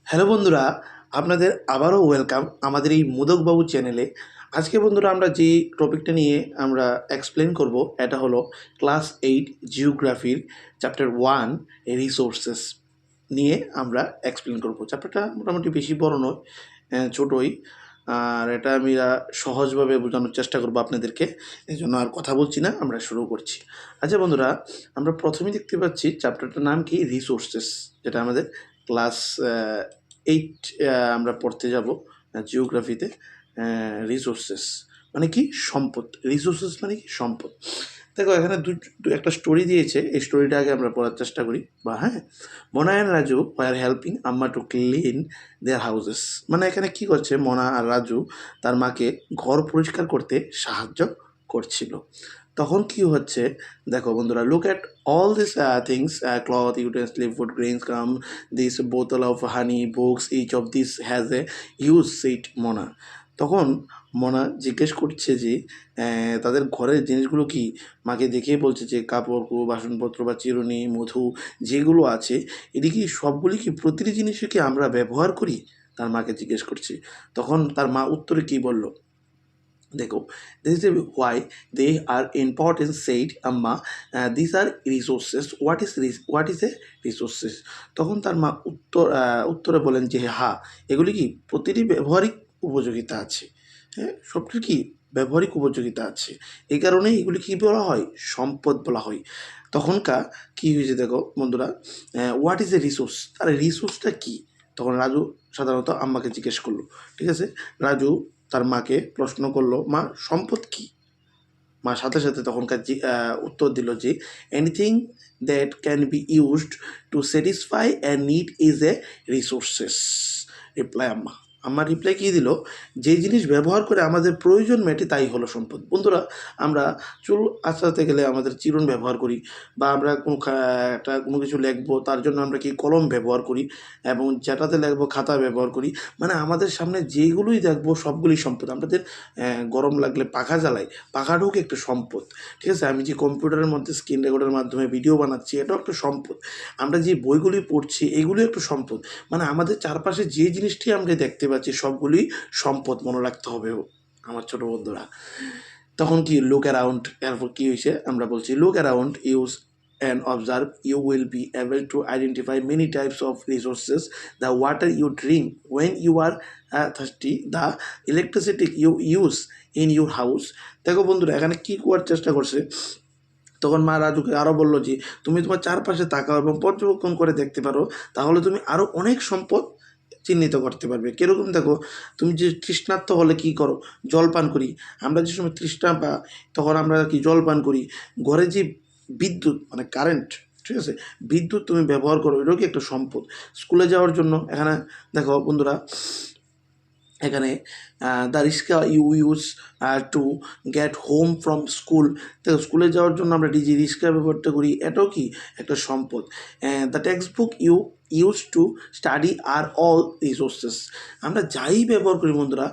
Hello বন্ধুরা, আপনাদের আবারও ওয়েলকাম আমাদের এই মোদকবাবু চ্যানেলে। আজকে বন্ধুরা আমরা যে টপিকটা নিয়ে আমরা এক্সপ্লেন করব এটা হলো ক্লাস 8 জিওগ্রাফির চ্যাপ্টার 1 রিসোর্সেস নিয়ে আমরা এক্সপ্লেন করব। চ্যাপ্টারটা মোটামুটি বেশি বড় নয়, ছোটই। আর এটা আমি সহজভাবে বোঝানোর চেষ্টা করবো আপনাদেরকে, এই জন্য আর কথা বলছি না, আমরা শুরু করছি। আচ্ছা বন্ধুরা, আমরা প্রথমেই দেখতে পাচ্ছি চ্যাপ্টারটার নাম কি রিসোর্সেস, যেটা আমাদের ক্লাস 8 আমরা পড়তে যাব জিওগ্রাফিতে। রিসোর্সেস মানে কি? সম্পদ। রিসোর্সেস মানে কি? সম্পদ। দেখো এখানে একটা স্টোরি দিয়েছে, এই স্টোরিটা আগে আমরা পড়ার চেষ্টা করি। হ্যাঁ, Mona and Raju were helping Amma to clean their houses. মানে এখানে কি করছে, মোনা আর রাজু তার মাকে ঘর পরিষ্কার করতে সাহায্য করছিল। তখন কি হচ্ছে দেখো বন্ধুরা, look at all this things, cloth, utensil, food grains, come this বোতল of honey, books, each of this has a use, said Mona. তখন মোনা জিজ্ঞেস করছে যে তাদের ঘরের জিনিসগুলো কি, মাকে দেখেই বলছে যে কাপড়, বাসনপত্র বা চিরুনি, মধু যেগুলো আছে, এটি কি সবগুলি কি প্রতিটি জিনিসই কি আমরা ব্যবহার করি? তার মাকে জিজ্ঞেস করছি। তখন তার মা উত্তরে কি বলল দেখো, this is why they are important said Amma, this are resources, what is a resources. তখন তার মা উত্তরে বলেন যে হ্যাঁ, এগুলি কি প্রতিটি ব্যবহারিক উপযোগিতা আছে। হ্যাঁ, সবটির কি ব্যবহারিক উপযোগিতা আছে, এই কারণে এগুলি কী বলা হয়? সম্পদ বলা হয়। তখনকার কী হয়েছে দেখো বন্ধুরা, হোয়াট ইজ এ রিসোর্স, তার রিসোর্সটা কী? তখন রাজু সাধারণত আম্মাকে জিজ্ঞেস করলো। ঠিক আছে, রাজু তার মাকে প্রশ্ন করলো, মা সম্পদ কী? মা সাথে সাথে তখনকার উত্তর দিল যে anything that can be used to satisfy a need is a resources. Reply Amma. Amma reply কী দিল? যে জিনিস ব্যবহার করে আমাদের প্রয়োজন মেটে তাই হলো সম্পদ। বন্ধুরা, আমরা চুল আঁচড়াতে গেলে আমাদের চিরুন ব্যবহার করি, বা আমরা কোনো কিছু লিখবো তার জন্য আমরা কি কলম ব্যবহার করি, এবং যেটাতে লিখবো খাতা ব্যবহার করি। মানে আমাদের সামনে যেগুলোই দেখবো সবগুলি সম্পদ। আমাদের গরম লাগলে পাখা জ্বালাই, পাখাটাও কি একটা সম্পদ। ঠিক আছে, আমি যে কম্পিউটারের মধ্যে স্ক্রিন রেকর্ডের মাধ্যমে ভিডিও বানাচ্ছি, এটাও একটা সম্পদ। আমরা যে বইগুলি পড়ছি এগুলো একটা সম্পদ। মানে আমাদের চারপাশে যে জিনিসটি আমরা দেখতে পাচ্ছি সবগুলি সম্পদ, মনে রাখতে হবে আমার ছোট বন্ধুরা। তখন কি লুক অ্যারাউন্ড, এরপর কী হয়েছে আমরা বলছি, look around, use and observe, you will be able to identify many types of resources: the water you drink when you are thirsty, the electricity you use in your house. দেখো বন্ধুরা, এখানে কী করার চেষ্টা করছে, তখন মা রাজুকে আরও বললো যে তুমি তোমার চারপাশে তাকাও এবং পর্যবেক্ষণ করে দেখতে পারো, তাহলে তুমি আরও অনেক সম্পদ চিহ্নিত করতে পারবে। কীরকম দেখো, তুমি যে তৃষ্ণার্ত হলে কী করো? জল পান করি। আমরা যে সময় তৃষ্ণা পা, তখন আমরা কি জল পান করি। ঘরে যে বিদ্যুৎ মানে কারেন্ট, ঠিক আছে, বিদ্যুৎ তুমি ব্যবহার করো, এটাও কি একটা সম্পদ। স্কুলে যাওয়ার জন্য এখানে দেখো বন্ধুরা, এখানে the rickshaw you use to get home from school. দেখো স্কুলে যাওয়ার জন্য আমরা ডিজি রিক্সা ব্যবহারটা করি, এটাও কি একটা সম্পদ। The text book you use to study are all resources. আমরা যাই ব্যবহার করি বন্ধুরা,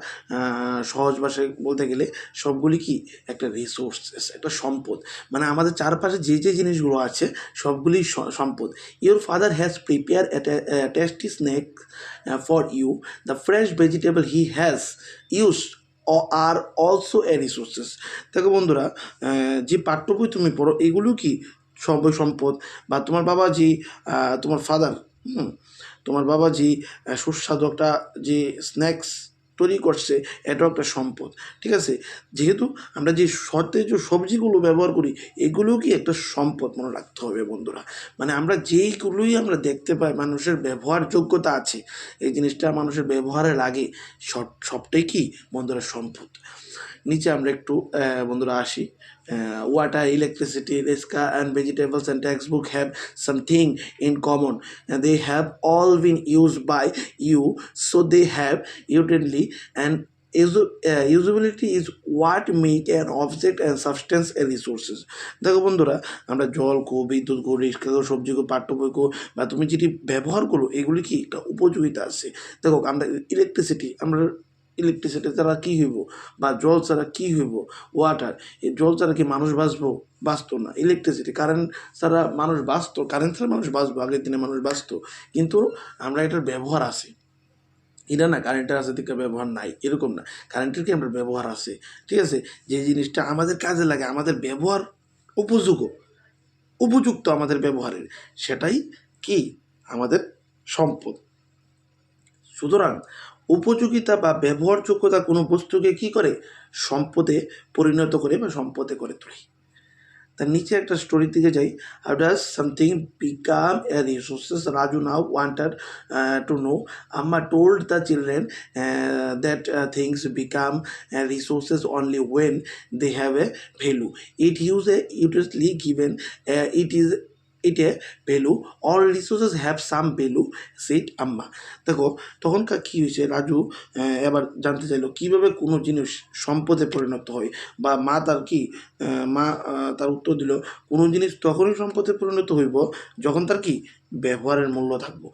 সহজ ভাষায় বলতে গেলে সবগুলি কি একটা রিসোর্সেস, একটা সম্পদ। মানে আমাদের চারপাশে যে যে জিনিসগুলো আছে সবগুলি সম্পদ। Your father has prepare tasty snack for you, the fresh vegetable he has used are also a resources. দেখো বন্ধুরা, যে পাঠ্য বই তুমি পড়ো এগুলো কি সবই সম্পদ। বা তোমার বাবা যে তোমার ফাদার, তোমার বাবা যে সুস্বাদু একটা যে স্ন্যাক্স তৈরি করছে, এটাও একটা সম্পদ। ঠিক আছে, যেহেতু আমরা যে সতেজ সবজিগুলো ব্যবহার করি এগুলোও কি একটা সম্পদ, মনে রাখতে হবে বন্ধুরা। মানে আমরা যেইগুলোই আমরা দেখতে পাই মানুষের ব্যবহার যোগ্যতা আছে, এই জিনিসটা মানুষের ব্যবহারের আগে সবটাই কি বন্ধুরা সম্পদ। নিচে আমরা একটু বন্ধুরা আসি। Water, electricity, riska and vegetables and textbook have something in common. They have all been used by you, so they have utility, and usability is what make an object and substance a resources. দেখো বন্ধুরা, আমরা জল কো, বিদ্যুৎ কো, রিক্সা কো, সবজি কো, পাঠ্য বই কো, বা তুমি যেটি ব্যবহার করো এগুলি কি একটা উপযোগিতা আছে। দেখো আমরা ইলেকট্রিসিটি ছাড়া কী হইব, বা জল ছাড়া কী হইব, ওয়াটার, এই জল ছাড়া কি মানুষ বাঁচবো? বাঁচতো না। ইলেকট্রিসিটি, কারেন্ট ছাড়া মানুষ বাঁচতো, কারেন্ট ছাড়া মানুষ বাঁচবো, আগের দিনে মানুষ বাঁচতো, কিন্তু আমরা এটার ব্যবহার আছে। এটা না কারেন্টের আছে দিকে ব্যবহার নাই, এরকম না। কারেন্টের কি আমরা ব্যবহার আছে, ঠিক আছে। যে জিনিসটা আমাদের কাজে লাগে, আমাদের ব্যবহার উপযোগ্য উপযুক্ত আমাদের ব্যবহারের, সেটাই কি আমাদের সম্পদ। সুতরাং উপযোগিতা বা ব্যবহারযোগ্যতা কোনো বস্তুকে কি করে, সম্পদে পরিণত করে বা সম্পদে করে তোলে। তার নিচে একটা স্টোরির দিকে যাই। How does something become a resources, Raju now wanted to know. Amma told the children that things become resources only when they have a value. It use a ইউটিউসলি given it is it a value, all resources have some value, said Amma. দেখো তখনকার কী হয়েছে, রাজু এবার জানতে চাইলো কীভাবে কোনো জিনিস সম্পদে পরিণত হয়, বা মা তার কি মা তার উত্তর দিল, কোনো জিনিস তখনই সম্পদে পরিণত হইব যখন তার কি ব্যবহারের মূল্য থাকবো।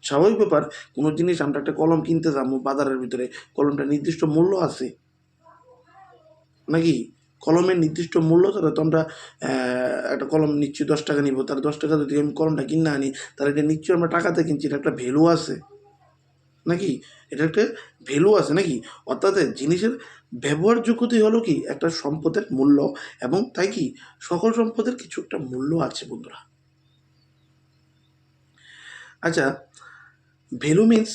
স্বাভাবিক ব্যাপার, কোনো জিনিস আমরা একটা কলম কিনতে যাবো বাজারের ভিতরে, কলমটা নির্দিষ্ট মূল্য আছে নাকি? কলমের নির্দিষ্ট মূল্য ছাড়া তো আমরা একটা কলম নিশ্চয়ই 10 টাকা নিব, তার 10 টাকা যদি আমি কলমটা কিনে আনি, তাহলে এটা নিশ্চয়ই আমরা টাকাতে কিনছি, এটা একটা ভ্যালু আছে নাকি? এটা একটা ভ্যালু আছে নাকি? অর্থাৎ জিনিসের ব্যবহারযোগ্যতাই হলো কি একটা সম্পদের মূল্য, এবং তাই কি সকল সম্পদের কিছু একটা মূল্য আছে বন্ধুরা। আচ্ছা, value means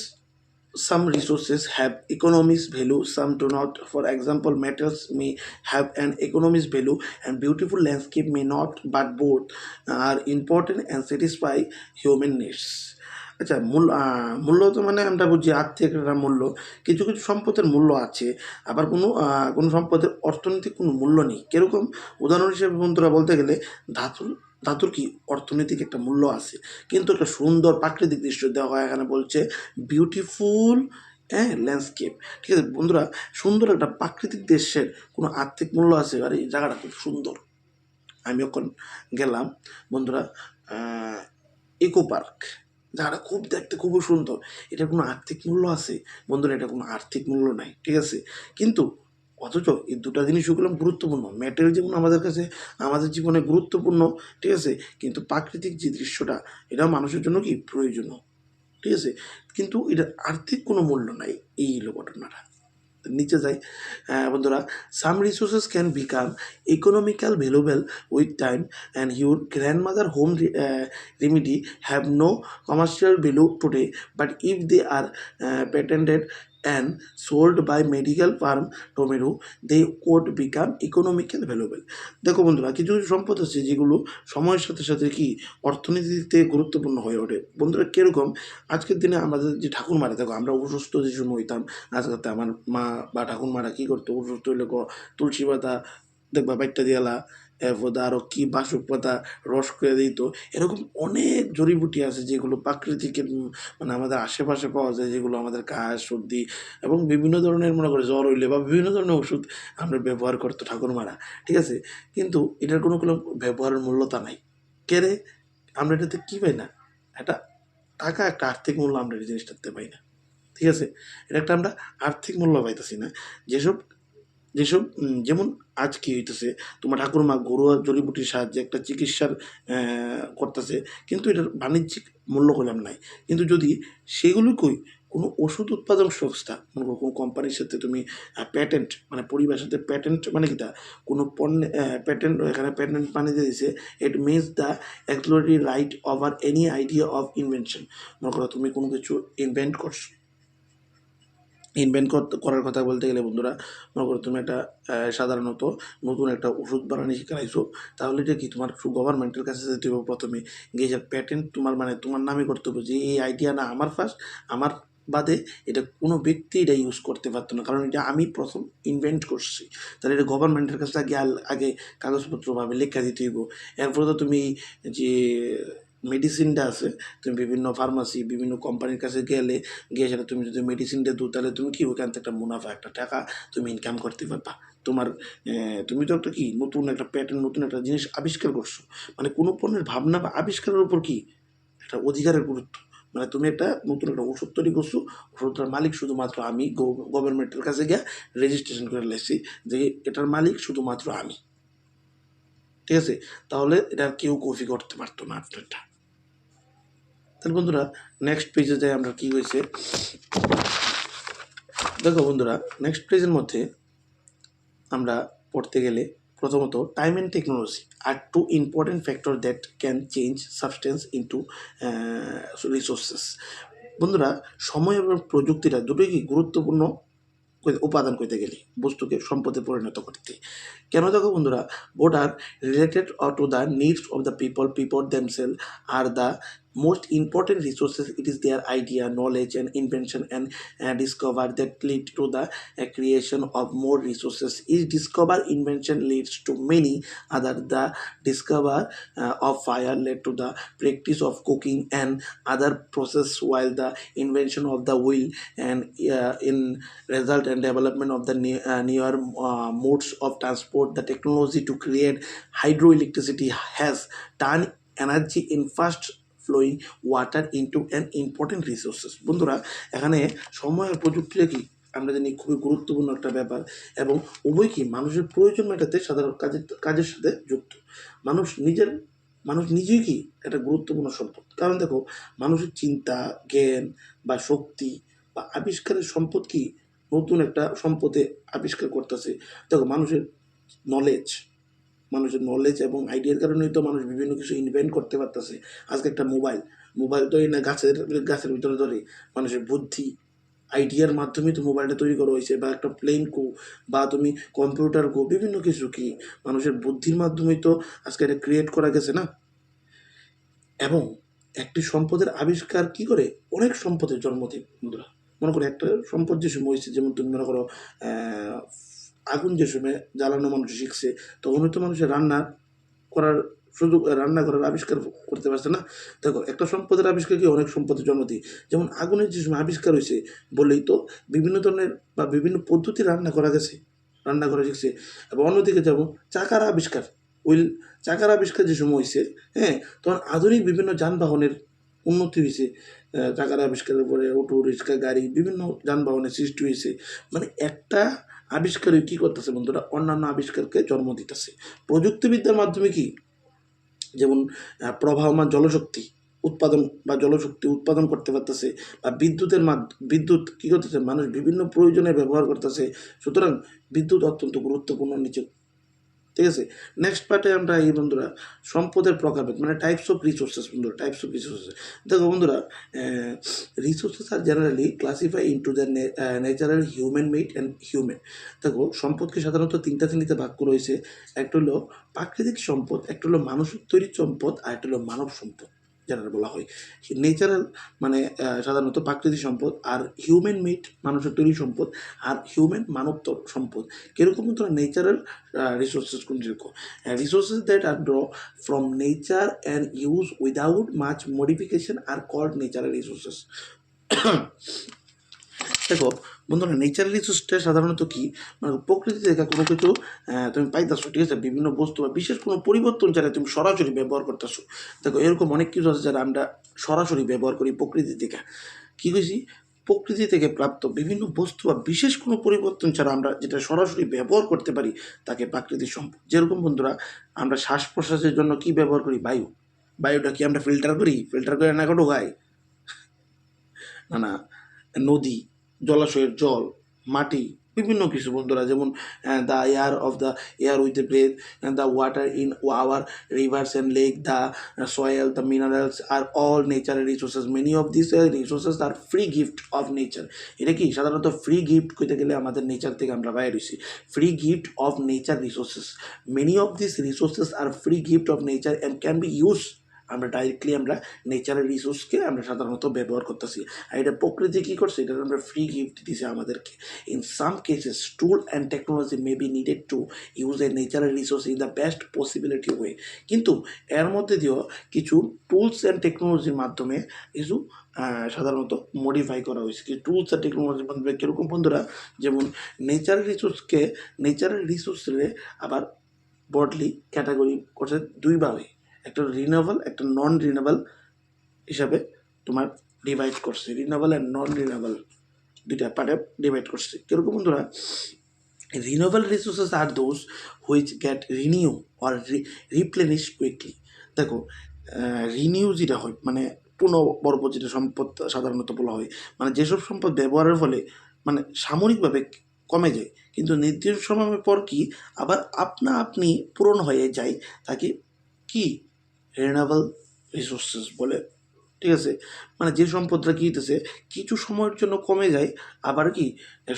some resources have economics value, some do not. For example, metals may have an economics value and beautiful landscape may not, but both are important and satisfy human needs. আচ্ছা, মূল্য তো মানে আমরা বুঝি আর্থিক একটা মূল্য। কিছু কিছু সম্পদের মূল্য আছে, আবার কোনো সম্পদের অর্থনৈতিক কোনো মূল্য নেই। কীরকম? উদাহরণ হিসেবে বন্ধুরা বলতে গেলে ধাতুর ধাতুর কি অর্থনৈতিক একটা মূল্য আছে, কিন্তু একটা সুন্দর প্রাকৃতিক দৃশ্য দেওয়া হয়, এখানে বলছে বিউটিফুল ল্যান্ডস্কেপ। ঠিক আছে বন্ধুরা, সুন্দর একটা প্রাকৃতিক দৃশ্যের কোনো আর্থিক মূল্য আছে? আর এই জায়গাটা খুব সুন্দর। আমি যখন গেলাম বন্ধুরা ইকো পার্ক, জায়গাটা খুব দেখতে খুবই সুন্দর, এটা কোনো আর্থিক মূল্য আছে? বন্ধুরা এটা কোনো আর্থিক মূল্য নাই, ঠিক আছে। কিন্তু অথচ এই দুটা জিনিস ওগুলো গুরুত্বপূর্ণ। ম্যাটেরিয়াল যেমন আমাদের কাছে আমাদের জীবনে গুরুত্বপূর্ণ, ঠিক আছে, কিন্তু প্রাকৃতিক যে দৃশ্যটা এটাও মানুষের জন্য কি প্রয়োজনীয়, ঠিক আছে। কিন্তু এটার আর্থিক কোনো মূল্য নাই, এই হলো ঘটনাটা। নিচে যাই বন্ধুরা, some resources can become economical valuable with time, and your grandmother home remedy have no commercial value today, but if they are patented and sold by medical firm tomorrow, they could become economical valuable. দেখো বন্ধুরা, কিছু কিছু সম্পদ আছে যেগুলো সময়ের সাথে সাথে কি অর্থনীতিতে গুরুত্বপূর্ণ হয়ে ওঠে। বন্ধুরা কীরকম? আজকের দিনে আমাদের যে ঠাকুরমারা, দেখো আমরা অসুস্থ যে সময় হইতাম, আজকালতে আমার মা বা ঠাকুরমারা কী করতো, অসুস্থ হইলে তুলসী পাতা দেখবা বাইটটা দিয়ালা, এরপর আরও কী বাসক পাতা রস করে দিত। এরকম অনেক জড়িবুটি আছে যেগুলো প্রাকৃতিকের মানে আমাদের আশেপাশে পাওয়া যায়, যেগুলো আমাদের কাশ সর্দি এবং বিভিন্ন ধরনের মনে করে জ্বর হইলে বা বিভিন্ন ধরনের ওষুধ আমরা ব্যবহার করতো ঠাকুরমারা, ঠিক আছে। কিন্তু এটার কোনো ব্যবহারের মূল্যতা নাই। কেরে আমরা এটাতে কী পাই না? একটা টাকা, একটা আর্থিক মূল্য আমরা এই জিনিসটাতে পাই না, ঠিক আছে। এটা একটা আমরা আর্থিক মূল্য পাইতেছি না। যেসব যেসব যেমন আজ কী হইতেছে, তোমার ঠাকুরমা ঘরোয়া জড়িবুটির সাহায্যে একটা চিকিৎসার করতেছে, কিন্তু এটার বাণিজ্যিক মূল্য কইলাম নাই। কিন্তু যদি সেগুলো কই কোনো ওষুধ উৎপাদন সংস্থা, মনে করো কোনো কোম্পানির সাথে তুমি প্যাটেন্ট মানে পরিবারের সাথে প্যাটেন্ট মানে কি তা কোনো পণ্যে প্যাটেন্ট, এখানে প্যাটেন্ট মানে দিয়ে দিছে, it means the exclusive right over any idea of invention. মনে করো তুমি কোনো কিছু ইনভেন্ট করছো, করার কথা বলতে গেলে বন্ধুরা, মনে করো তুমি একটা সাধারণত নতুন একটা ওষুধ বানানো শিখাইছো, তাহলে এটা কি তোমার গভর্নমেন্টের কাছে যেতে হবে প্রথমে, গিয়ে যে প্যাটেন্ট তোমার মানে তোমার নামে করতে হবে, যে এই আইডিয়া না আমার ফার্স্ট, আমার বাদে এটা কোনো ব্যক্তি এটা ইউজ করতে পারতো না, কারণ এটা আমি প্রথম ইনভেন্ট করছি। তাহলে এটা গভর্নমেন্টের কাছে আগে কাগজপত্রভাবে লেখা দিতে হইব। এরপরে তো তুমি যে মেডিসিনটা আছে, তুমি বিভিন্ন ফার্মাসি বিভিন্ন কোম্পানির কাছে গিয়ে সেটা তুমি যদি মেডিসিনটা দো, তাহলে তুমি কি ওখান থেকে একটা মুনাফা একটা টাকা তুমি ইনকাম করতে পারবা। তোমার তুমি তো একটা কি নতুন একটা প্যাটার্ন নতুন একটা জিনিস আবিষ্কার করছো, মানে কোনো পণ্যের ভাবনা বা আবিষ্কারের উপর কি একটা অধিকারের গুরুত্ব, মানে তুমি একটা নতুন একটা ওষুধ তৈরি করছো, ওষুধটার মালিক শুধুমাত্র আমি, গভর্নমেন্টের কাছে গিয়ে রেজিস্ট্রেশন করে লেছি যে এটার মালিক শুধুমাত্র আমি, ঠিক আছে। তাহলে এটা কেউ কপি করতে পারতো না আপনারটা, তাহলে বন্ধুরা নেক্সট পেজে যাই আমরা কী হয়েছে দেখো বন্ধুরা, নেক্সট পেজের মধ্যে আমরা পড়তে গেলে প্রথমত time and technology are two important factor that can change substance into resources. বন্ধুরা, সময় এবং প্রযুক্তিটা দুটোই কি গুরুত্বপূর্ণ উপাদান করতে গেলে বস্তুকে সম্পদে পরিণত করতে। কেন দেখো বন্ধুরা, boat are related to the needs of the people themselves are the most important resources. It is their idea, knowledge and invention and discover that lead to the creation of more resources. Each discover invention leads to many other. The discover of fire led to the practice of cooking and other process, while the invention of the wheel and in result and development of the newer modes of transport. The technology to create hydroelectricity has turned energy in fast flowing water into an important resources. বন্ধুরা, এখানে সময় আর প্রযুক্তিটা কি আমরা জানি খুবই গুরুত্বপূর্ণ একটা ব্যাপার, এবং উভয় কি মানুষের প্রয়োজন মেটাতে সাধারণ কাজের সাথে যুক্ত। মানুষ নিজেই কি একটা গুরুত্বপূর্ণ সম্পদ। কারণ দেখো, মানুষের চিন্তা, জ্ঞান বা শক্তি বা আবিষ্কারের সম্পদ কি নতুন একটা সম্পদে আবিষ্কার করতেছে। দেখো, মানুষের নলেজ এবং আইডিয়ার কারণেই তো মানুষ বিভিন্ন কিছু ইনভেন্ট করতে পারতেছে। আজকে একটা মোবাইল তো এই না গাছের ভিতরে ধরে মানুষের বুদ্ধি আইডিয়ার মাধ্যমেই তো মোবাইলটা তৈরি করা হয়েছে, বা একটা প্লেন বা তুমি কম্পিউটার বিভিন্ন কিছু কি মানুষের বুদ্ধির মাধ্যমেই তো আজকে এটা ক্রিয়েট করা গেছে না। এবং একটি সম্পদের আবিষ্কার কি করে অনেক সম্পদের জন্ম দেয়। বন্ধুরা, মনে করো একটা সম্পদ যে সময় হয়েছে, যেমন তুমি মনে করো আগুন যে সময় জ্বালানো মানুষ শিখছে, তখনই তো মানুষের রান্না করার আবিষ্কার করতে পারছে না। দেখো, একটা সম্পদের আবিষ্কার কি অনেক সম্পদের জন্ম দিই। যেমন আগুনের যে সময় আবিষ্কার হয়েছে বলেই তো বিভিন্ন ধরনের বা বিভিন্ন পদ্ধতি রান্না করা শিখছে। এবং অন্যদিকে যেমন চাকার আবিষ্কার যে সময় হয়েছে, হ্যাঁ, তখন আধুনিক বিভিন্ন যানবাহনের উন্নতি হয়েছে। চাকার আবিষ্কারের পরে অটো রিক্সা গাড়ি বিভিন্ন যানবাহনের সৃষ্টি হয়েছে। মানে একটা আবিষ্কারই কী করতেছে বন্ধুরা, অন্যান্য আবিষ্কারকে জন্ম দিতেছে। প্রযুক্তিবিদ্যার মাধ্যমে কি, যেমন প্রবাহমান জলশক্তি উৎপাদন করতে পারতেছে, বা বিদ্যুৎ কী করতেছে, মানুষ বিভিন্ন প্রয়োজনে ব্যবহার করতেছে। সুতরাং বিদ্যুৎ অত্যন্ত গুরুত্বপূর্ণ নিচে। ঠিক আছে, নেক্সট পার্টে আমরা এই বন্ধুরা সম্পদের প্রকারভেদ মানে টাইপস অফ রিসোর্সেস। দেখো বন্ধুরা, resources are generally classify into the natural, human made and human. দেখো, সম্পদকে সাধারণত তিনটা শ্রেণীতে ভাগ করা হয়েছে। একটা হলো প্রাকৃতিক সম্পদ, একটা হলো মানুষের তৈরি সম্পদ, আর একটা হলো মানব সম্পদ যেটা বলা হয়। নেচারাল মানে সাধারণত প্রাকৃতিক সম্পদ, আর হিউম্যান মেড মানুষের তৈরি সম্পদ, আর হিউম্যান মানব সম্পদ। কীরকম ধরো নেচারাল resources কোনরকম, resources that are drawn from nature and used without much modification are called natural resources. দেখো বন্ধুরা, নেচারাল রিসোর্সটা সাধারণত কি মানে প্রকৃতি থেকে কোনো কিছু তুমি পাইতেছো, ঠিক আছে, বিভিন্ন বস্তু বা বিশেষ কোনো পরিবর্তন ছাড়া তুমি সরাসরি ব্যবহার করতেছো। দেখো, এরকম অনেক কিছু আছে যারা আমরা সরাসরি ব্যবহার করি প্রকৃতি থেকে। কী কইছি, প্রকৃতি থেকে প্রাপ্ত বিভিন্ন বস্তু বা বিশেষ কোনো পরিবর্তন ছাড়া আমরা যেটা সরাসরি ব্যবহার করতে পারি তাকে প্রাকৃতিক সম্পদ। যেরকম বন্ধুরা, আমরা শ্বাস প্রশ্বাসের জন্য কি ব্যবহার করি, বায়ুটা কি আমরা ফিল্টার করে না ঢোকাই না, নদী, জলাশয়ের জল, মাটি, বিভিন্ন কিছু বন্ধুরা। যেমন the air with the breath, the water in our rivers and lake, the soil, the minerals are all natural resources. Many of this resources are free gift of nature. এটা কি সাধারণত ফ্রি গিফট করতে গেলে আমাদের nature থেকে আমরা বাইরে হয়েছি। Free gift of nature resources, many of this resources are free gift of nature and can be use. আমরা ডাইরেক্টলি আমরা নেচারাল রিসোর্সকে আমরা সাধারণত ব্যবহার করতেছি, আর এটা প্রকৃতি কী করছে, এটা আমরা ফ্রি গিফট দিছে আমাদেরকে। In some cases tool and technology may be needed to use a natural resource in the best possibility way. কিন্তু এর মধ্যে দিয়েও কিছু টুলস অ্যান্ড টেকনোলজির মাধ্যমে কিছু সাধারণত মডিফাই করা হয়েছে। কি টুলস অ্যান্ড টেকনোলজির মাধ্যমে কীরকম বন্ধুরা, যেমন নেচারাল রিসোর্সে আবার ব্রডলি ক্যাটাগরি করছে দুই ভাবে, একটা রিনিউয়েবল, একটা নন রিনিউয়েবল হিসাবে তোমার ডিভাইড করছে। রিনিউয়েবল অ্যান্ড নন রিনিউয়েবল দুইটা পার্টে ডিভাইড করছে। কীরকম বন্ধুরা, renewable resources are those which get renew or replenish quickly. দেখো, রিনিউ যেটা হয় মানে পুনর্বর্জিত সম্পদ সাধারণত বলা হয়। মানে যেসব সম্পদ ব্যবহারের ফলে মানে সাময়িকভাবে কমে যায় কিন্তু নির্দিষ্ট সময়ের পর কি আবার আপনা আপনি পূরণ হয়ে যায় তাকে কি রিনিউয়েবল রিসোর্সেস বলে। ঠিক আছে, মানে যে সম্পদটা কী হইতেছে কিছু সময়ের জন্য কমে যায় আবার কি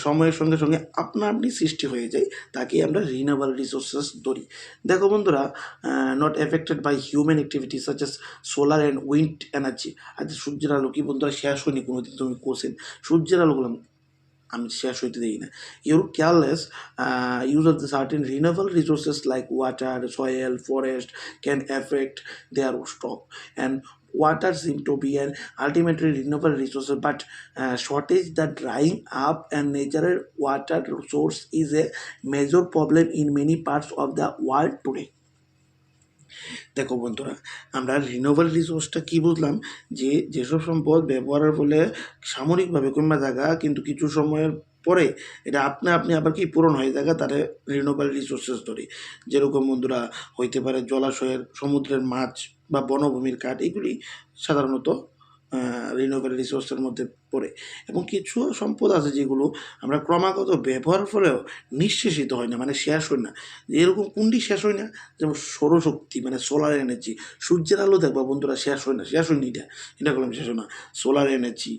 সময়ের সঙ্গে সঙ্গে আপনা আপনি সৃষ্টি হয়ে যায় তাকে আমরা রিনিউয়েবল রিসোর্সেস ধরি। দেখো বন্ধুরা, not affected by human activity such as solar and wind energy. আচ্ছা সূর্যের আলো কি বন্ধুরা শেষ হয়নি কোনোদিন? তুমি কোশ্চেন সূর্যের আলোগুলো আমি শেষ হইতে দিই না। Your careless use of the certain renewable resources like water soil forest can affect their stock and water seem to be an ultimately renewable resource but shortage the drying up and natural water source is a major problem in many parts of the world today. দেখো বন্ধুরা, আমরা renewable রিসোর্সটা কী বুঝলাম যে যেসব সম্পদ ব্যবহারের ফলে সাময়িকভাবে কমে থাকা কিন্তু কিছু সময়ের পরে এটা আপনা আপনি আবার কি পূরণ হয়ে থাকা তারা রিনিউয়েবল রিসোর্সেস ধরে। যেরকম বন্ধুরা হইতে পারে জলাশয়ের সমুদ্রের মাছ বা বনভূমির কাঠ, এগুলি সাধারণত রিনিউয়েবল রিসোর্সের মধ্যে পড়ে। এবং কিছু সম্পদ আছে যেগুলো আমরা ক্রমাগত ব্যবহারের ফলেও নিঃশেষিত হয় না, মানে শেষ হয় না। এরকম কোনটি শেষ হয় না? যেমন সৌরশক্তি মানে সোলার এনার্জি, সূর্যের আলো দেখবা বন্ধুরা শেষ হয় না, শেষ হয়নি এটা করলাম শেষ হয় না। সোলার এনার্জি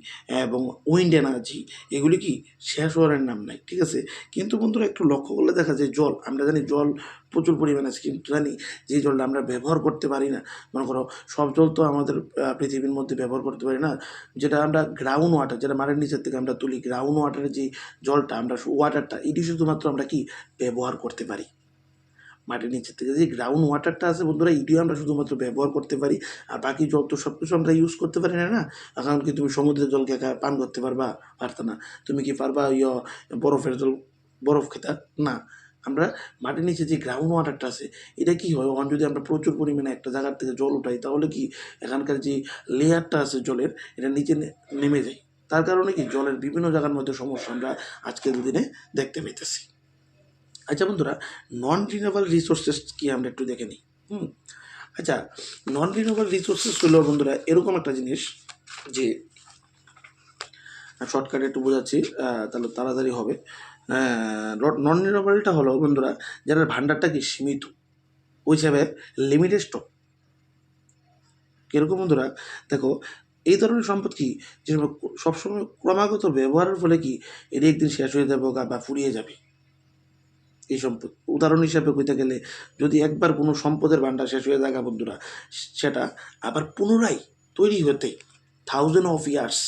এবং উইন্ড এনার্জি এগুলি কি শেষ হওয়ার নাম নাই। ঠিক আছে, কিন্তু বন্ধুরা একটু লক্ষ্য করলে দেখা যায় জল, আমরা জানি জল প্রচুর পরিমাণে আছে কিন্তু জানি যে জলটা আমরা ব্যবহার করতে পারি না। মনে করো সব জল তো আমাদের পৃথিবীর মধ্যে ব্যবহার করতে পারি না। যেটা আমরা গ্রাউন্ড ওয়াটার, যেটা মাটির নিচের থেকে আমরা তুলি, গ্রাউন্ড ওয়াটারের যে জলটা আমরা ওয়াটারটা এটি শুধুমাত্র আমরা কি ব্যবহার করতে পারি। মাটির নিচের থেকে যে গ্রাউন্ড ওয়াটারটা আছে বন্ধুরা এটিও আমরা শুধুমাত্র ব্যবহার করতে পারি, আর বাকি জল তো সব কিছু আমরা ইউজ করতে পারি না। এখন কি তুমি সমুদ্রের জলকে পান করতে পারবা? পারতা না। তুমি কি পারবা বরফের জল বরফ খেতে? না। আমরা মাটির নিচে যে গ্রাউন্ড ওয়াটারটা আছে এটা কি হয়, ওখানে যদি আমরা প্রচুর পরিমাণে একটা জায়গার থেকে জল উঠাই তাহলে কি এখানকার যে লেয়ারটা আছে জলের এটা নিচে নেমে যায়। তার কারণে কি জলের বিভিন্ন জায়গার মধ্যে সমস্যা আমরা আজকের দিনে দেখতে পেতেছি। আচ্ছা বন্ধুরা, নন রিনিউয়েবল রিসোর্সেস কি আমরা একটু দেখে নিই। আচ্ছা, নন রিনিউয়েবল রিসোর্সেস হলো বন্ধুরা এরকম একটা জিনিস যে শর্টকাটে একটু বোঝাচ্ছি তাহলে তাড়াতাড়ি হবে। নন রিনিউয়েবলটা হলো বন্ধুরা যারা ভান্ডারটা কি সীমিত, ওই হিসাবে লিমিটেড স্টক। কীরকম বন্ধুরা দেখো, এই ধরনের সম্পদ কি যে সবসময় ক্রমাগত ব্যবহারের ফলে কি এটি একদিন শেষ হয়ে যাবে বা ফুরিয়ে যাবে। এই সম্পদ উদাহরণ হিসাবে কইতে গেলে যদি একবার কোনো সম্পদের ভাণ্ডার শেষ হয়ে যায় বন্ধুরা সেটা আবার পুনরায় তৈরি হতে থাউজেন্ড অফ ইয়ার্স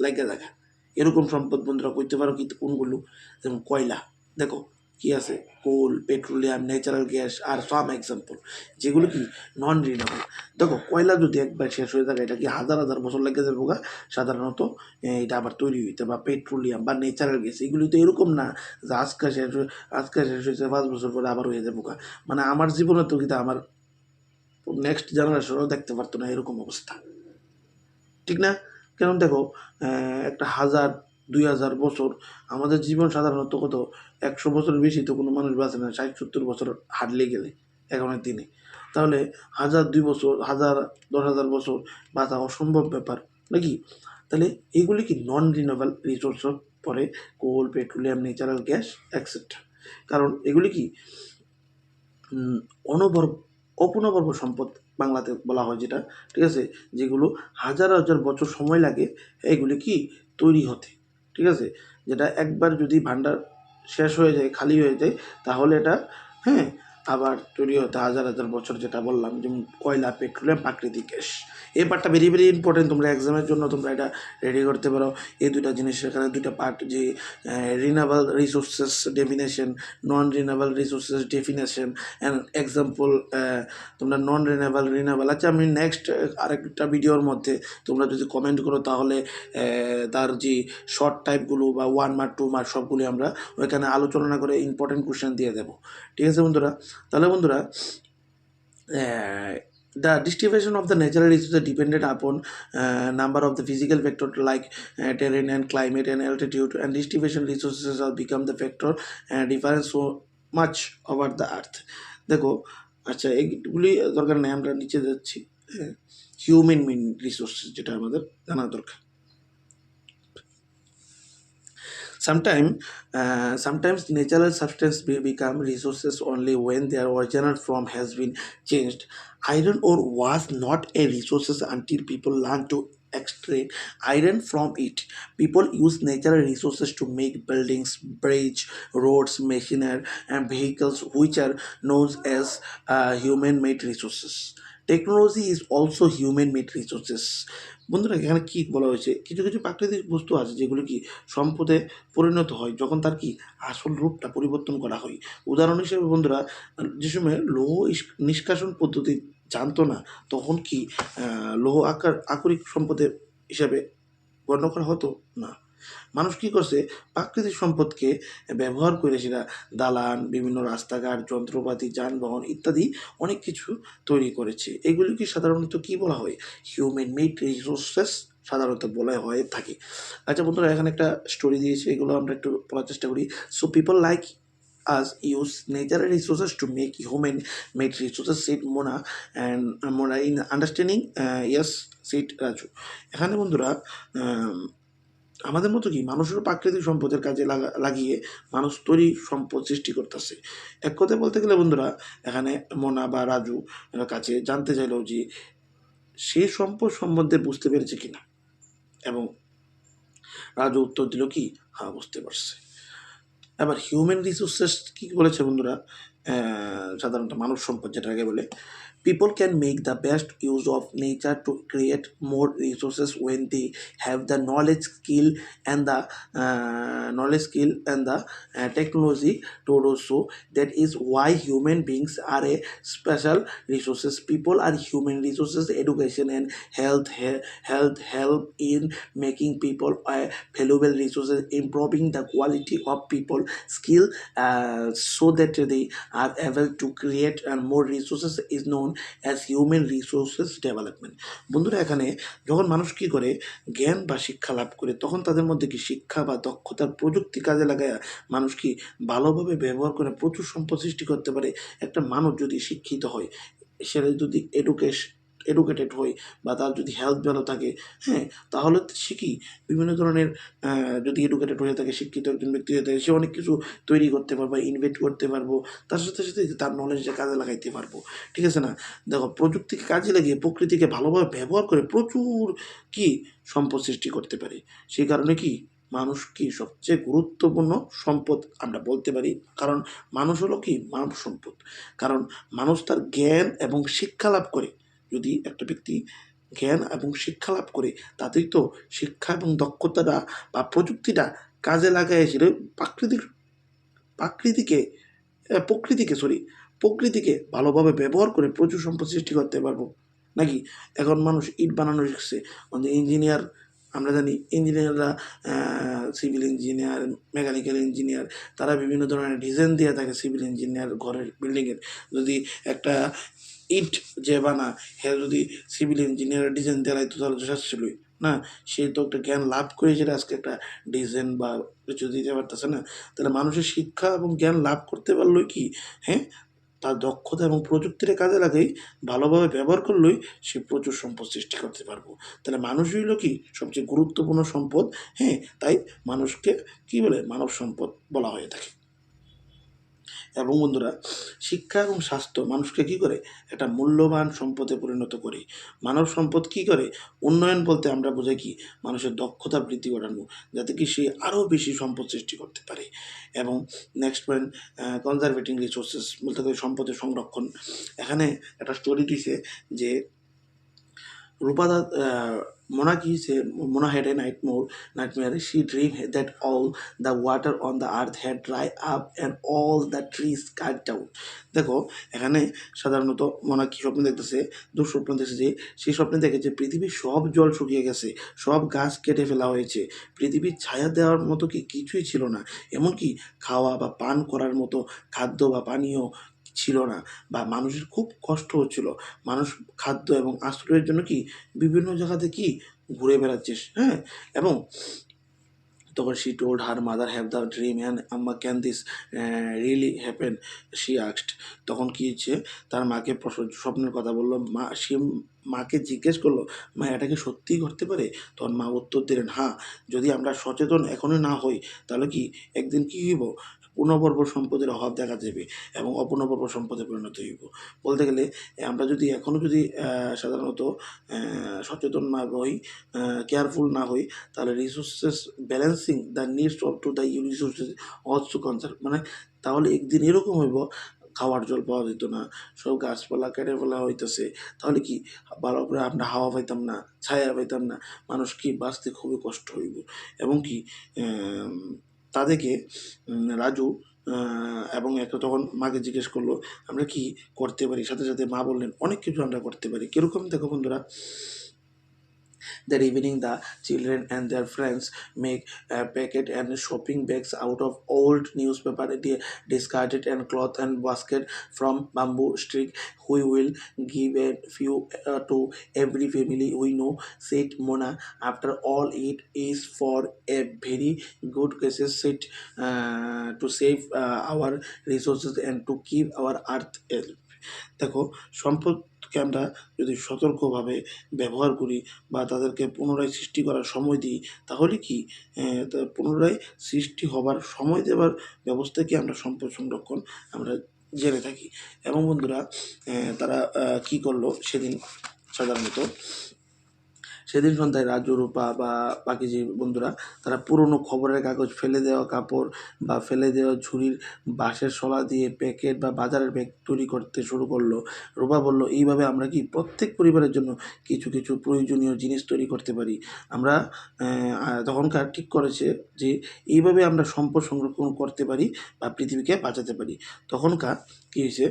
লাগে দেখা। এরকম সম্পদ বন্ধুরা কইতে পারো কি কোনগুলো? যেমন কয়লা, দেখো কি আছে কোল পেট্রোলিয়াম ন্যাচারাল গ্যাস আর সাম এক্সাম্পল যেগুলো কি নন রিনিউয়েবল। দেখো কয়লা যদি একবার শেষ হয়ে থাকে এটা কি হাজার হাজার বছর লেগে যাবে গা সাধারণত এটা আবার তৈরি হইতে, বা পেট্রোলিয়াম বা ন্যাচারাল গ্যাস এগুলি তো এরকম না যে আজকে শেষ হয়েছে 5 বছর পরে আবার হয়ে যাবো গা। মানে আমার জীবনে তো কিন্তু আমার নেক্সট জেনারেশনও দেখতে পারতো না এরকম অবস্থা, ঠিক না? কারণ দেখো একটা 1000-2000 বছর আমাদের জীবন সাধারণত কত 100 বছরের বেশি তো কোনো মানুষ বাঁচে না, 60-70 বছর হাঁটলে গেলে এখনের দিনে। তাহলে 1000-2 বছর 1000-10,000 বছর বাঁচা অসম্ভব ব্যাপার নাকি? তাহলে এইগুলি কি নন রিনিউয়েবল রিসোর্স পরে কোল পেট্রোলিয়াম ন্যাচারাল গ্যাস এক্সেট্রা। কারণ এগুলি কি অপুনর্বর সম্পদ বাংলাতে বলা হয় যেটা, ঠিক আছে, যেগুলো হাজার হাজার বছর সময় লাগে এগুলি কি তৈরি হতে। ঠিক আছে, যেটা একবার যদি ভাণ্ডার শেষ হয়ে যায় খালি হয়ে যায় তাহলে এটা আবার তৈরি হতে হাজার হাজার বছর, যেটা বললাম যেমন কয়লা পেট্রোলিয়াম প্রাকৃতিক গ্যাস। এই পার্টটা ভেরি ভেরি ইম্পর্টেন্ট, তোমরা এক্সামের জন্য তোমরা এটা রেডি করতে পারো। এই দুটা জিনিস এখানে দুইটা পার্ট, যে renewable resources definition, non renewable resources definition and example. তোমরা নন রিনিউয়েবল আচ্ছা আমি নেক্সট আরেকটা ভিডিওর মধ্যে তোমরা যদি কমেন্ট করো তাহলে তার যে শর্ট টাইপগুলো বা 1 মার্ক 2 মার্ক সবগুলি আমরা ওইখানে আলোচনা করে ইম্পর্টেন্ট কোশ্চেন দিয়ে দেবো। ঠিক আছে বন্ধুরা, তাহলে বন্ধুরা the distribution of the natural resources depended upon number of the physical factor like terrain and climate and altitude, and distribution resources have become the factor difference so much over the earth. দেখো আচ্ছা এইগুলি দরকার নেই, আমরা নিচে যাচ্ছি। Human made resources, যেটা আমাদের জানা দরকার। Sometimes natural substance become resources only when their original form has been changed. Iron ore was not a resource until people learned to extract iron from it. People use natural resources to make buildings, bridge, roads, machinery, and vehicles, which are known as human-made resources. Technology is also human-made resources. বন্ধুরা, এখানে কি বলা হয়েছে, কিছু কিছু প্রাকৃতিক বস্তু আছে যেগুলো কি সম্পদে পরিণত হয় যখন তার কি আসল রূপটা পরিবর্তন করা হয়। উদাহরণ হিসেবে বন্ধুরা, যে সময় লৌহ নিষ্কাশন পদ্ধতি জানতো না, তখন কি লৌহ আকরিক সম্পদের হিসাবে গণ্য করা হতো না। মানুষ কী করছে, প্রাকৃতিক সম্পদকে ব্যবহার করে সেটা দালান, বিভিন্ন রাস্তাঘাট, যন্ত্রপাতি, যানবাহন ইত্যাদি অনেক কিছু তৈরি করেছে। এগুলিকে সাধারণত কী বলা হয়, হিউম্যান মেড রিসোর্সেস সাধারণত বলা হয়ে থাকে। আচ্ছা বন্ধুরা, এখানে একটা স্টোরি দিয়েছে, এগুলো আমরা একটু পড়ার চেষ্টা করি। So people like us use natural resources to make human made resources, said Mona in understanding, yes, said Raju. এখানে বন্ধুরা, আমাদের মতো কি মানুষেরও প্রাকৃতিক সম্পদের কাজে লাগিয়ে মানুষ তৈরি সম্পদ সৃষ্টি করতেছে। এক কথায় বলতে গেলে বন্ধুরা, এখানে মোনা বা রাজু কাছে জানতে চাইল যে সেই সম্পদ সম্বন্ধে বুঝতে পেরেছে কিনা, এবং রাজু উত্তর দিল কি, হ্যাঁ বুঝতে পারছে। এবার হিউম্যান রিসোর্সেস কী বলেছে বন্ধুরা, সাধারণত মানব সম্পদ যেটাকে বলে, people can make the best use of nature to create more resources when they have the knowledge, skill, and the technology to do so. That is why human beings are a special resources. People are human resources. Education and health help in making people a valuable resources, improving the quality of people skill, so that they are able to create and more resources is known as human resources development. বন্ধুরা, এখানে যখন মানুষ কি করে, জ্ঞান বা শিক্ষা লাভ করে, তখন তাদের মধ্যে কি শিক্ষা বা দক্ষতার প্রযুক্তি কাজে লাগায় মানুষ কি ভালোভাবে ব্যবহার করে প্রচুর সম্পদ সৃষ্টি করতে পারে। একটা মানুষ যদি শিক্ষিত হয়, সেটা যদি এডুকেটেড হয়, বা তার যদি হেলথ ভালো থাকে, হ্যাঁ, তাহলে সে কি বিভিন্ন ধরনের, যদি এডুকেটেড হয়ে থাকে, শিক্ষিত একজন ব্যক্তি হয়ে থাকে, সে অনেক কিছু তৈরি করতে পারবো, ইনভেস্ট করতে পারবো, তার সাথে সাথে তার নলেজটা কাজে লাগাইতে পারবো। ঠিক আছে না? দেখো, প্রযুক্তিকে কাজে লাগিয়ে প্রকৃতিকে ভালোভাবে ব্যবহার করে প্রচুর কি সম্পদ সৃষ্টি করতে পারে। সেই কারণে কি মানুষ কি সবচেয়ে গুরুত্বপূর্ণ সম্পদ আমরা বলতে পারি, কারণ মানুষ হলো কি মানব সম্পদ। কারণ মানুষ তার জ্ঞান এবং শিক্ষা লাভ করে, যদি একটা ব্যক্তি জ্ঞান এবং শিক্ষা লাভ করে, তাতেই তো শিক্ষা এবং দক্ষতাটা বা প্রযুক্তিটা কাজে লাগায় সেটা প্রাকৃতিকে প্রকৃতিকে ভালোভাবে ব্যবহার করে প্রচুর সম্পদ সৃষ্টি করতে পারবো। নাকি এখন মানুষ ইট বানানো শিখছে, আমাদের ইঞ্জিনিয়ার, আমরা জানি ইঞ্জিনিয়াররা, সিভিল ইঞ্জিনিয়ার, মেকানিক্যাল ইঞ্জিনিয়ার, তারা বিভিন্ন ধরনের ডিজাইন দিয়ে থাকে সিভিল ইঞ্জিনিয়ার ঘরের, বিল্ডিংয়ের। যদি একটা ইট যে বানায়, হ্যাঁ, যদি সিভিল ইঞ্জিনিয়ারের ডিজাইন দেওয়া হয়তো তাহলে তো শেষই না, সে তো একটা জ্ঞান লাভ করে সেটা আজকে একটা ডিজাইন বা কিছু দিতে পারতেছে না। তাহলে মানুষের শিক্ষা এবং জ্ঞান লাভ করতে পারলো কি, হ্যাঁ, তার দক্ষতা এবং প্রযুক্তির কাজে লাগাই ভালোভাবে ব্যবহার করলেই সে প্রচুর সম্পদ সৃষ্টি করতে পারবো। তাহলে মানুষই হলো কি সবচেয়ে গুরুত্বপূর্ণ সম্পদ, হ্যাঁ, তাই মানুষকে কি বলে, মানব সম্পদ বলা হয়ে থাকে। এবং বন্ধুরা, শিক্ষা এবং স্বাস্থ্য মানুষকে কী করে, একটা মূল্যবান সম্পদে পরিণত করে। মানব সম্পদ কী করে, উন্নয়ন বলতে আমরা বোঝাই কি, মানুষের দক্ষতা বৃদ্ধি ঘটানো, যাতে কি সে আরও বেশি সম্পদ সৃষ্টি করতে পারে। এবং নেক্সট পয়েন্ট, কনজারভেটিং রিসোর্সেস বলতে গেলে সম্পদের সংরক্ষণ। এখানে একটা স্টোরি দিছে যে Rupada, Mona had a nightmare. She dreamed that all the water on the earth had dried up and all the trees cut down. দেখো, এখানে সাধারণত মনা কি স্বপ্ন দেখতেছে, দুঃস্বপ্ন দেখছে যে, সেই স্বপ্নে দেখে যে পৃথিবীর সব জল শুকিয়ে গেছে, সব গাছ কেটে ফেলা হয়েছে, পৃথিবীর ছায়া দেওয়ার মতো কি কিছুই ছিল না, এমনকি খাওয়া বা পান করার মতো খাদ্য বা পানীয় ছিল না, বা মানুষের খুব কষ্ট হচ্ছিল। মানুষ খাদ্য এবং আশ্রয়ের জন্য কি বিভিন্ন জায়গাতে কি ঘুরে বেড়াচ্ছে, হ্যাঁ। এবং তখন she told her mother have the dream and amma can this really happen, she asked. তখন কি হচ্ছে, তার মাকে স্বপ্নের কথা বললো। মা, সে মাকে জিজ্ঞেস করলো, মা এটা কি সত্যিই ঘটতে পারে? তখন মা উত্তর দিলেন, হ্যাঁ, যদি আমরা সচেতন এখনই না হই তাহলে কি একদিন কী হইব, পুনর্ভর সম্পদের অভাব দেখা যাবে এবং অপুনর্ভর সম্পদে পরিণত হইব। বলতে গেলে আমরা যদি এখনও যদি সাধারণত সচেতন না হই, কেয়ারফুল না হই, তাহলে resources balancing the needs of to the resources also concern, মানে তাহলে একদিন এরকম হইব খাওয়ার জল পাওয়া যেত না, সব গাছপালা কেটে ফেলা হইতেছে, তাহলে কি ভালো করে আমরা হাওয়া পাইতাম না, ছায়া পাইতাম না, মানুষ কি বাঁচতে খুবই কষ্ট হইব। এবং কি আম, তাদেরকে রাজু এবং একটা তখন মাকে জিজ্ঞেস করলো, আমরা কি করতে পারি? সাথে সাথে মা বললেন, অনেক কিছু আমরা করতে পারি। কীরকম দেখো বন্ধুরা, that evening, the children and their friends make a packet and shopping bags out of old newspaper, discarded and cloth and basket from bamboo stick. We will give a few to every family we know, said Mona. After all, it is for a very good causes, said to save our resources and to keep our earth healthy. দেখো, সম্পদকে আমরা যদি সতর্কভাবে ব্যবহার করি বা তাদেরকে পুনরায় সৃষ্টি করার সময় দিই, তাহলে কি পুনরায় সৃষ্টি হবার সময় দেওয়ার ব্যবস্থাকে আমরা সম্পদ সংরক্ষণ আমরা জেনে থাকি। এবং বন্ধুরা, তারা কি করলো সেদিন, সাধারণত সেদিন সন্ধ্যায় রাজু, রূপা বা বাকি যে বন্ধুরা, তারা পুরনো খবরের কাগজ, ফেলে দেওয়া কাপড় বা ফেলে দেওয়া ঝুড়ির বাঁশের শলা দিয়ে প্যাকেট বা বাজারের ব্যাগ তৈরি করতে শুরু করলো। রূপা বলল, এইভাবে আমরা কি প্রত্যেক পরিবারের জন্য কিছু কিছু প্রয়োজনীয় জিনিস তৈরি করতে পারি। আমরা তখনকার ঠিক করেছে যে এইভাবে আমরা সম্পদ সংরক্ষণ করতে পারি বা পৃথিবীকে বাঁচাতে পারি। তখনকার কী হয়েছে,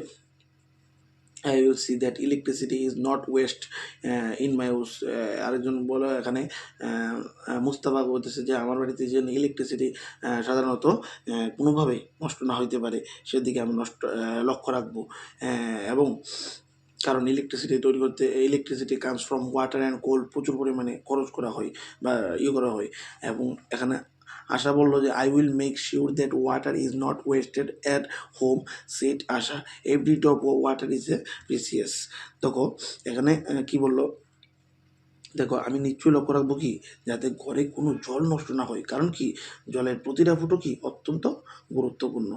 I will see that electricity is not waste in my house. আরেকজন বলো এখানে, মুস্তাফা বলতেছে যে আমার বাড়িতে যে ইলেকট্রিসিটি সাধারণত কোনোভাবেই নষ্ট না হইতে পারে সেদিকে আমি লক্ষ্য রাখবো। এবং কারণ ইলেকট্রিসিটি তৈরি করতে, electricity comes from water and coal, প্রচুর পরিমাণে খরচ করা হয় বা করা হয়। এবং এখানে আশা বলল যে I will make sure that water is not wasted at home, set Asha. Every drop water is a precious. দেখো এখানে কি বললো, দেখো আমি নিশ্চয়ই লক্ষ্য রাখবো কি, যাতে ঘরে কোনো জল নষ্ট না হয়, কারণ কি জলের প্রতিটা ফুটো কি অত্যন্ত গুরুত্বপূর্ণ।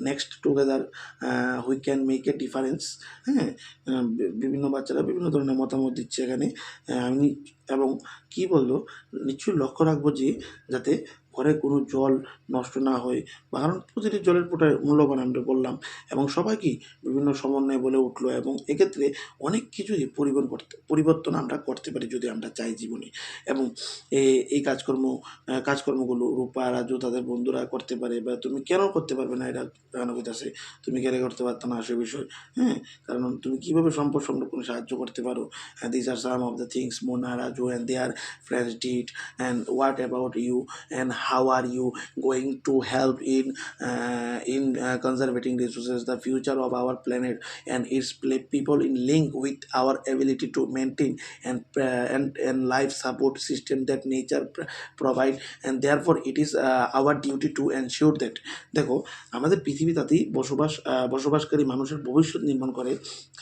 Next together we can make a difference. হ্যাঁ, বিভিন্ন বাচ্চারা বিভিন্ন ধরনের মতামত দিচ্ছে এখানে। আমি এবং কি বললো, নিশ্চয়ই লক্ষ্য রাখবো যে যাতে ঘরে কোনো জল নষ্ট না হয়, বা কারণ প্রতিটি জলের ফোঁটায় মূল্যবান আমরা বললাম, এবং সবাই কি বিভিন্ন সমন্বয়ে বলে উঠলো। এবং এক্ষেত্রে অনেক কিছুই পরিবর্তন আমরা করতে পারি যদি আমরা চাই জীবনে। এবং এই কাজকর্মগুলো রূপা, রাজু তাদের বন্ধুরা করতে পারে, বা তুমি কেন করতে পারবে না, এটা কেন কইতাছে, তুমি কেন করতে পারতো না সে বিষয়। হ্যাঁ, কারণ তুমি কীভাবে সম্পদ সংরক্ষণে সাহায্য করতে পারো। This are some of the things Mona, Raju and their friends did, and what about you, and how are you going to help in conserving resources, the future of our planet and its people in link with our ability to maintain and life support system that nature provide, and therefore it is our duty to ensure that। দেখো, আমাদের পৃথিবী তাতেই বসবাসকারী মানুষের ভবিষ্যৎ নির্মাণ করে।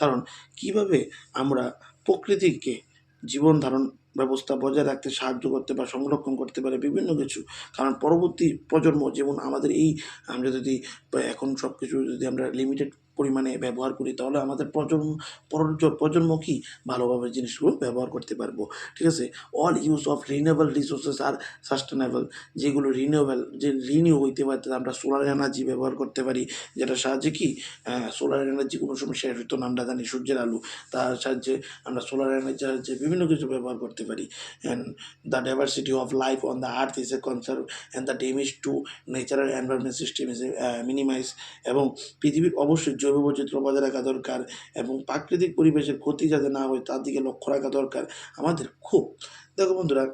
কারণ কিভাবে আমরা প্রকৃতিকে জীবন ধারণ ব্যবস্থা বজায় রাখতে সাহায্য করতে বা সংরক্ষণ করতে পারে বিভিন্ন কিছু। কারণ পরবর্তী প্রজন্ম, যেমন আমাদের এই, আমরা যদি এখন সব কিছু যদি আমরা লিমিটেড পরিমাণে ব্যবহার করি, তাহলে আমাদের প্রজন্ম কি ভালোভাবে জিনিসগুলো ব্যবহার করতে পারবো। ঠিক আছে, all use of renewable resources are sustainable. যেগুলো রিনিউ হইতে পারতে, আমরা সোলার এনার্জি ব্যবহার করতে পারি, যেটার সাহায্যে কি সোলার এনার্জি কোনো সময় শেষ হতো না, আমরা জানি সূর্যের আলো, তার সাহায্যে আমরা সোলার এনার্জির সাহায্যে বিভিন্ন কিছু ব্যবহার করতে পারি। And the diversity of life on the earth is a conserve and the damage to natural environment system is a minimize. এবং পৃথিবীর অবশ্যই জৈব বৈচিত্র্য বজায় রাখা দরকার, এবং প্রাকৃতিক পরিবেশের ক্ষতি যাতে না হয় তার দিকে লক্ষ্য রাখা দরকার আমাদের খুব। দেখো বন্ধুরা,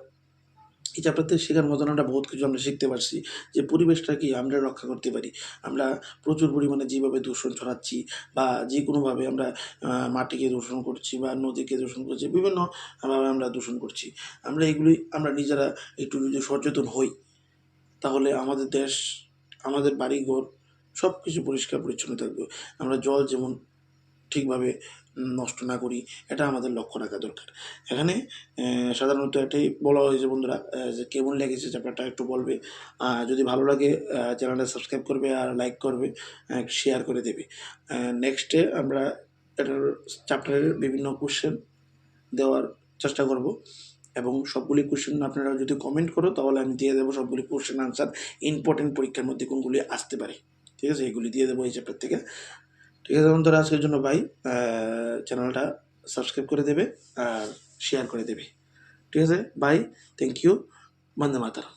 এই চ্যাপ্টার থেকে শেখার মতন আমরা বহুত কিছু আমরা শিখতে পারছি, যে পরিবেশটা কি আমরা রক্ষা করতে পারি। আমরা প্রচুর পরিমাণে যেভাবে দূষণ ছড়াচ্ছি বা যে কোনোভাবে আমরা মাটিকে দূষণ করছি বা নদীকে দূষণ করছি, বিভিন্নভাবে আমরা দূষণ করছি, এগুলি আমরা নিজেরা একটু যদি সচেতন হই, তাহলে আমাদের দেশ, আমাদের বাড়িঘর সব কিছু পরিষ্কার পরিচ্ছন্ন থাকবে। আমরা জল যেমন ঠিকভাবে নষ্ট না করি, এটা আমাদের লক্ষ্য রাখা দরকার। এখানে সাধারণত এটাই বলা হয়েছে বন্ধুরা, যে কেমন লেগেছে চ্যাপ্টারটা একটু বলবে। যদি ভালো লাগে চ্যানেলটা সাবস্ক্রাইব করবে আর লাইক করবে, শেয়ার করে দেবে। নেক্সটে আমরা এটার চ্যাপ্টারের বিভিন্ন কোশ্চেন দেওয়ার চেষ্টা করব, এবং সবগুলি কোশ্চেন আপনারা যদি কমেন্ট করো তাহলে আমি দিয়ে দেবো সবগুলি কোশ্চেন আনসার, ইম্পর্টেন্ট পরীক্ষার মধ্যে কোনগুলি আসতে পারে, ঠিক আছে, এগুলি দিয়ে দেবো এই চ্যাপ্টার থেকে। ঠিক আছে বন্ধুরা, আজকের জন্য ভাই চ্যানেলটা সাবস্ক্রাইব করে দেবে আর শেয়ার করে দেবে। ঠিক আছে, bye, thank you, Bande Mataram.